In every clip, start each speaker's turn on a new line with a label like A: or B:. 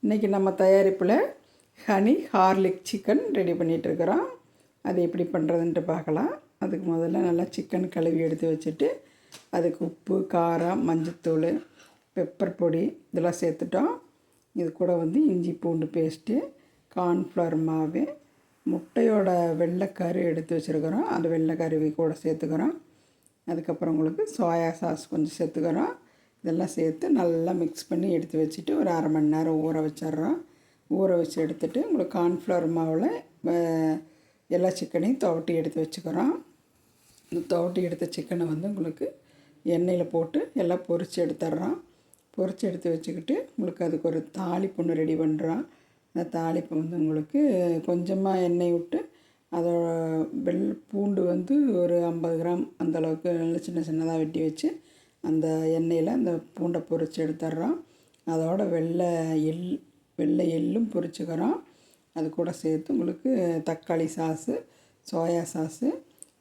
A: இன்றைக்கி நம்ம தயாரிப்பில் ஹனி ஹார்லிக் சிக்கன் ரெடி பண்ணிகிட்ருக்குறோம். அது எப்படி பண்ணுறதுன்ட்டு பார்க்கலாம். அதுக்கு முதல்ல நல்லா சிக்கன் கழுவி எடுத்து வச்சுட்டு அதுக்கு உப்பு, காரம், மஞ்சத்தூள், பெப்பர் பொடி இதெல்லாம் சேர்த்துட்டோம். இது கூட இஞ்சி பூண்டு பேஸ்ட்டு, கார்ன்ஃப்ளவர் மாவு, முட்டையோட வெள்ளைக்கரு எடுத்து வச்சுருக்கிறோம். அந்த வெள்ளைக்கருவி கூட சேர்த்துக்கிறோம். அதுக்கப்புறம் உங்களுக்கு சோயா சாஸ் கொஞ்சம் சேர்த்துக்கிறோம். இதெல்லாம் சேர்த்து நல்லா மிக்ஸ் பண்ணி எடுத்து வச்சுட்டு ஒரு அரை மணி நேரம் ஊற வச்சிட்றோம். ஊற வச்சு எடுத்துகிட்டு உங்களுக்கு கார்ன்ஃப்ளவர் மாவில் எல்லா சிக்கனையும் துவட்டி எடுத்து வச்சுக்கிறோம். இந்த துவட்டி எடுத்த சிக்கனை உங்களுக்கு எண்ணெயில் போட்டு எல்லாம் பொரித்து எடுத்துட்றோம். பொரித்து எடுத்து வச்சுக்கிட்டு உங்களுக்கு அதுக்கு ஒரு தாளிப்பு ஒன்று ரெடி பண்ணுறோம். அந்த தாளிப்பு உங்களுக்கு கொஞ்சமாக எண்ணெய் விட்டு அதோட பூண்டு ஒரு 50 கிராம் அந்தளவுக்கு நல்ல சின்ன சின்னதாக வெட்டி வச்சு அந்த எண்ணெயில் அந்த பூண்டை பொரித்து எடுத்துட்றோம். அதோட வெள்ளை எள்ளும் பொரிச்சுக்கிறோம். அது கூட சேர்த்து உங்களுக்கு தக்காளி சாஸு, சோயா சாஸு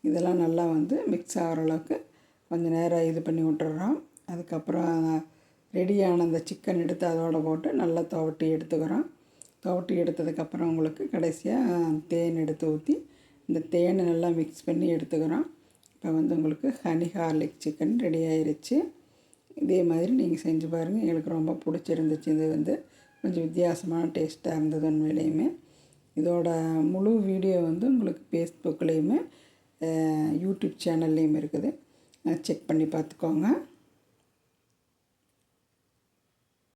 A: இதெல்லாம் நல்லா மிக்ஸ் ஆகிற அளவுக்கு கொஞ்சம் நேரம் இது பண்ணி விட்டுறோம். அதுக்கப்புறம் ரெடியான அந்த சிக்கன் எடுத்து அதோடு போட்டு நல்லா துவட்டி எடுத்துக்கிறோம். துவட்டி எடுத்ததுக்கப்புறம் உங்களுக்கு கடைசியாக தேன் எடுத்து ஊற்றி இந்த தேனை நல்லா மிக்ஸ் பண்ணி எடுத்துக்கிறோம். இப்போ உங்களுக்கு ஹனி ஹார்லிக் சிக்கன் ரெடி ஆயிடுச்சு. இதே மாதிரி நீங்கள் செஞ்சு பாருங்கள். எங்களுக்கு ரொம்ப பிடிச்சிருந்துச்சு. இது கொஞ்சம் வித்தியாசமான டேஸ்ட்டாக இருந்தது உண்மையிலேயுமே. இதோட முழு வீடியோ உங்களுக்கு ஃபேஸ்புக்லேயுமே யூடியூப் சேனல்லையும் இருக்குது. செக் பண்ணி பார்த்துக்கோங்க.